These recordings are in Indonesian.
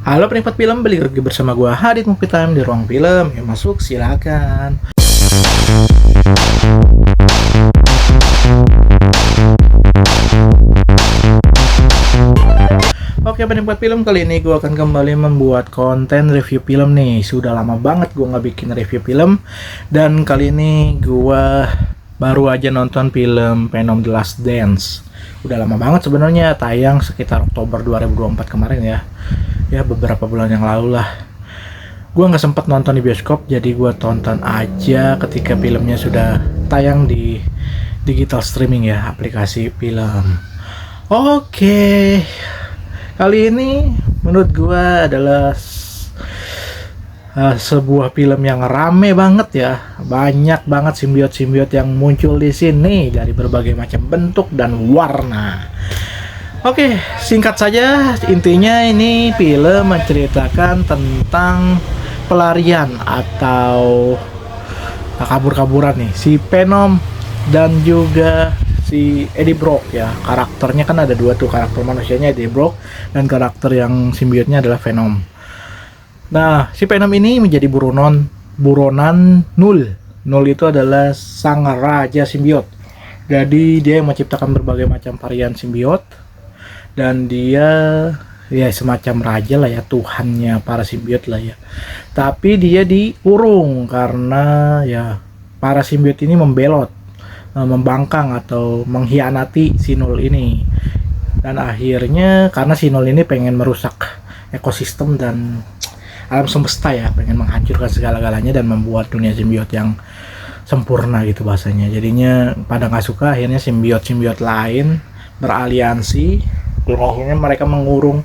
Halo penikmat film, balik lagi bersama gua Hadid Movie Time di ruang film. Yuk masuk, silakan. Oke penikmat film, kali ini gua akan kembali membuat konten review film nih. Sudah lama banget gua nggak bikin review film, dan kali ini gua baru aja nonton film Venom The Last Dance. Udah lama banget sebenarnya, tayang sekitar Oktober 2024 kemarin ya beberapa bulan yang lalu lah. Gue nggak sempat nonton di bioskop, jadi gue tonton aja ketika filmnya sudah tayang di digital streaming ya, aplikasi film. Oke, kali ini menurut gue adalah sebuah film yang rame banget ya, banyak banget simbiot-simbiot yang muncul di sini dari berbagai macam bentuk dan warna. Oke, singkat saja, intinya ini film menceritakan tentang pelarian atau kabur-kaburan nih si Venom dan juga si Eddie Brock ya. Karakternya kan ada dua tuh, karakter manusianya Eddie Brock dan karakter yang simbiotnya adalah Venom. Nah, si Venom ini menjadi buronan Null. Null itu adalah sang raja simbiot. Jadi dia yang menciptakan berbagai macam varian simbiot. Dan dia ya semacam raja lah ya, tuhannya para simbiot lah ya. Tapi dia dikurung karena ya para simbiot ini membelot, membangkang atau mengkhianati si Null ini. Dan akhirnya karena si Null ini pengen merusak ekosistem dan alam semesta ya, pengen menghancurkan segala-galanya dan membuat dunia simbiot yang sempurna gitu bahasanya. Jadinya pada nggak suka, akhirnya simbiot-simbiot lain beraliansi. Dan akhirnya mereka mengurung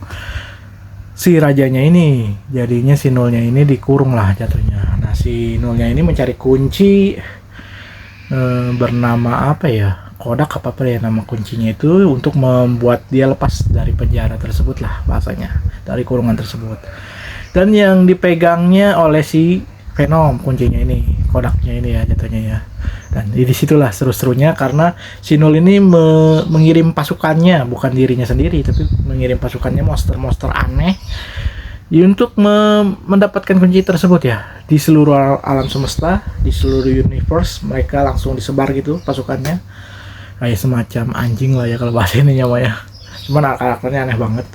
si rajanya ini. Jadinya si Nullnya ini dikurung lah jatuhnya. Nah, si Nullnya ini mencari kunci bernama apa ya, kodak apa ya nama kuncinya itu, untuk membuat dia lepas dari penjara tersebut lah bahasanya, dari kurungan tersebut. Dan yang dipegangnya oleh si Venom, kuncinya ini, kodaknya ini ya jatuhnya ya. Dan disitulah seru-serunya karena si Null ini mengirim pasukannya, bukan dirinya sendiri, tapi mengirim pasukannya monster-monster aneh untuk mendapatkan kunci tersebut ya. Di seluruh alam semesta, di seluruh universe, mereka langsung disebar gitu pasukannya. Kayak semacam anjing lah ya kalau bahasa ininya mah ya. Cuman karakternya aneh banget.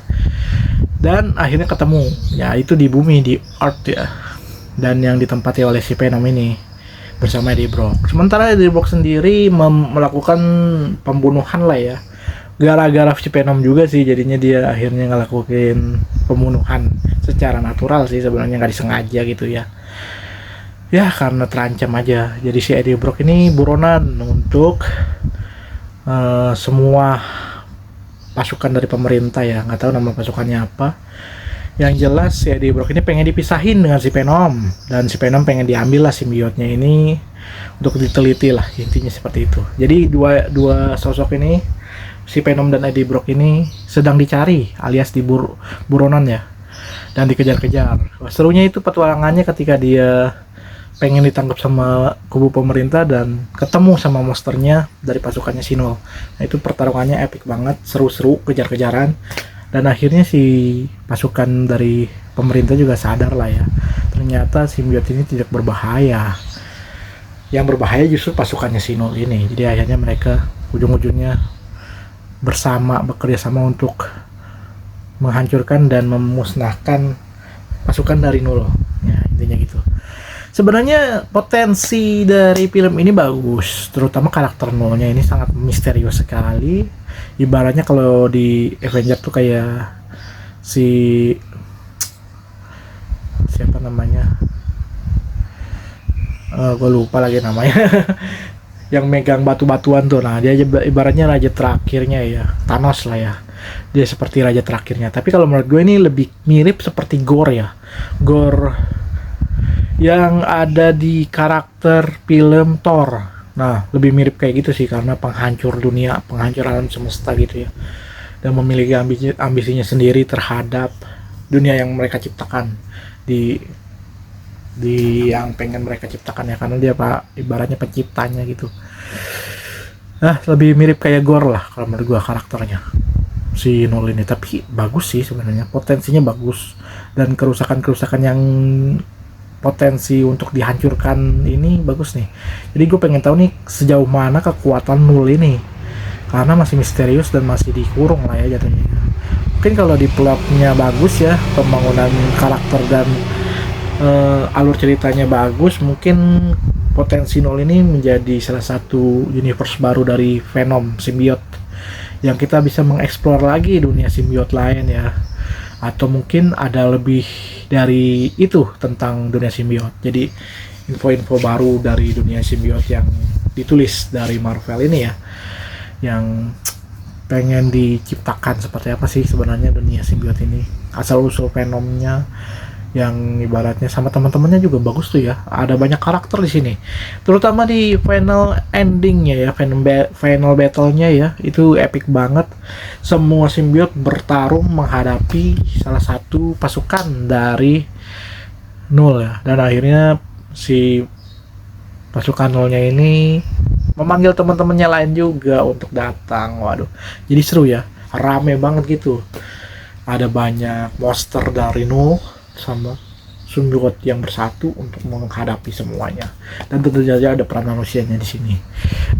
Dan akhirnya ketemu, ya itu di bumi, di Earth ya. Dan yang ditempati oleh si Venom ini bersama Eddie Brock. Sementara Eddie Brock sendiri melakukan pembunuhan lah ya. Gara-gara si Venom juga sih, jadinya dia akhirnya ngelakuin pembunuhan secara natural sih, sebenarnya nggak disengaja gitu ya. Ya karena terancam aja. Jadi si Eddie Brock ini buronan untuk semua pasukan dari pemerintah ya. Nggak tahu nama pasukannya apa. Yang jelas si Eddie Brock ini pengen dipisahin dengan si Venom, dan si Venom pengen diambil lah simbiotnya ini untuk diteliti lah, intinya seperti itu. Jadi dua sosok ini, si Venom dan Eddie Brock ini sedang dicari alias buronan ya, dan dikejar-kejar. Wah, serunya itu petualangannya ketika dia pengen ditangkap sama kubu pemerintah dan ketemu sama monsternya dari pasukannya si Null. Nah, itu pertarungannya epic banget, seru-seru, kejar-kejaran. Dan akhirnya si pasukan dari pemerintah juga sadar lah ya, ternyata simbiot ini tidak berbahaya. Yang berbahaya justru pasukannya si Null ini. Jadi akhirnya mereka ujung-ujungnya bekerja sama untuk menghancurkan dan memusnahkan pasukan dari Null. Ya, intinya gitu. Sebenarnya potensi dari film ini bagus, terutama karakter Nullnya ini sangat misterius sekali. Ibaratnya kalau di Avengers tuh kayak siapa namanya, gue lupa lagi namanya, yang megang batu-batuan tuh. Nah dia ibaratnya raja terakhirnya ya, Thanos lah ya. Dia seperti raja terakhirnya. Tapi kalau menurut gue ini lebih mirip seperti Gore ya, Gore yang ada di karakter film Thor. Nah, lebih mirip kayak gitu sih, karena penghancur dunia, penghancur alam semesta gitu ya. Dan memiliki ambisinya sendiri terhadap dunia yang mereka ciptakan di yang pengen mereka ciptakan ya, karena dia ibaratnya penciptanya gitu. Nah, lebih mirip kayak Gore lah kalau menurut gua karakternya. si Nol ini, tapi bagus sih sebenarnya, potensinya bagus, dan kerusakan-kerusakan yang potensi untuk dihancurkan ini bagus nih. Jadi gue pengen tahu nih sejauh mana kekuatan Nul ini, karena masih misterius dan masih dikurung lah ya jatuhnya. Mungkin kalau di plotnya bagus ya, pembangunan karakter dan alur ceritanya bagus, mungkin potensi Nol ini menjadi salah satu universe baru dari Venom Symbiote, yang kita bisa mengeksplor lagi dunia simbiot lain ya, atau mungkin ada lebih dari itu tentang dunia simbiot. Jadi info-info baru dari dunia simbiot yang ditulis dari Marvel ini ya, yang pengen diciptakan seperti apa sih sebenarnya dunia simbiot ini, asal usul Venomnya yang ibaratnya sama teman-temannya juga bagus tuh ya. Ada banyak karakter di sini, terutama di final endingnya ya, final battle-nya ya, itu epic banget. Semua simbiot bertarung menghadapi salah satu pasukan dari Null ya, dan akhirnya si pasukan Nullnya ini memanggil teman-temannya lain juga untuk datang. Waduh, jadi seru ya, rame banget gitu. Ada banyak monster dari Null sama symbiote yang bersatu untuk menghadapi semuanya, dan tentu saja ada peran manusianya di sini,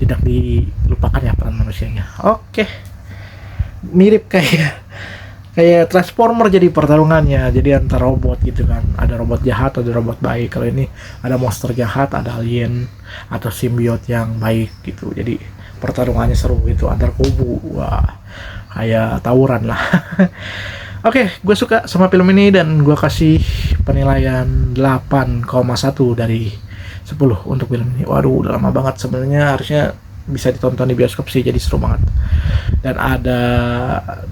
tidak dilupakan ya peran manusianya. Oke, mirip kayak Transformer jadi pertarungannya, jadi antar robot gitu kan, ada robot jahat, ada robot baik. Kalau ini ada monster jahat, ada alien atau symbiote yang baik gitu, jadi pertarungannya seru gitu antar kubu. Wah, kayak tawuran lah. Oke, gue suka sama film ini dan gue kasih penilaian 8,1 dari 10 untuk film ini. Waduh, udah lama banget sebenarnya, harusnya bisa ditonton di bioskop sih, jadi seru banget. Dan ada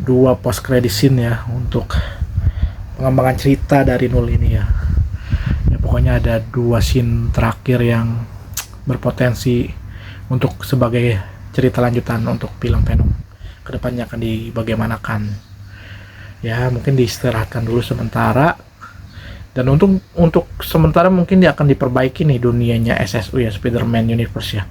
2 post credit scene ya untuk pengembangan cerita dari Null ini ya. Ya pokoknya ada 2 scene terakhir yang berpotensi untuk sebagai cerita lanjutan untuk film Venom. Kedepannya akan dibagaimanakan. Ya mungkin diistirahatkan dulu sementara, dan untuk sementara mungkin dia akan diperbaiki nih dunianya SSU ya, Spider-Man Universe ya,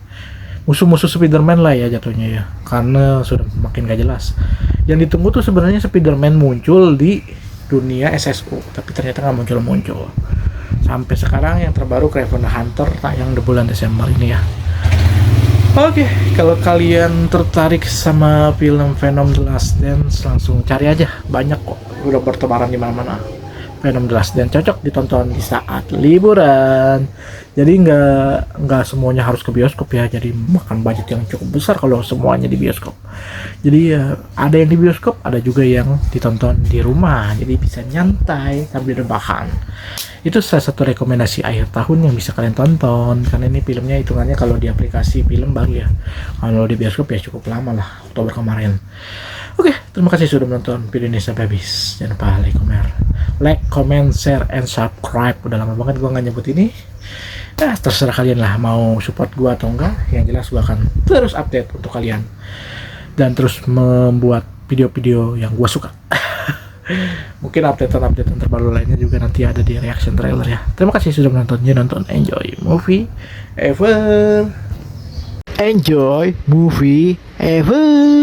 musuh-musuh Spider-Man lah ya jatuhnya ya, karena sudah makin gak jelas. Yang ditunggu tuh sebenarnya Spider-Man muncul di dunia SSU, tapi ternyata nggak muncul sampai sekarang. Yang terbaru Kraven the Hunter tayang di bulan Desember ini ya. Oke, kalau kalian tertarik sama film Venom The Last Dance, langsung cari aja, banyak kok, udah bertebaran di mana-mana. Venom The Last Dance cocok ditonton di saat liburan. Jadi nggak semuanya harus ke bioskop ya. Jadi makan budget yang cukup besar kalau semuanya di bioskop. Jadi ya ada yang di bioskop, ada juga yang ditonton di rumah. Jadi bisa nyantai sambil rebahan. Itu salah satu rekomendasi akhir tahun yang bisa kalian tonton, karena ini filmnya hitungannya kalau di aplikasi film baru ya, kalau di bioskop ya cukup lama lah, Oktober kemarin. Oke, terima kasih sudah menonton video ini sampai habis. Jangan lupa like, comment, share, and subscribe. Udah lama banget gua nggak nyebut ini. Nah, terserah kalian lah mau support gua atau enggak. Yang jelas gua akan terus update untuk kalian dan terus membuat video-video yang gua suka. Mungkin update-update terbaru lainnya juga nanti ada di reaction trailer ya. Terima kasih sudah menonton. Jangan nonton, enjoy movie ever. Enjoy movie ever.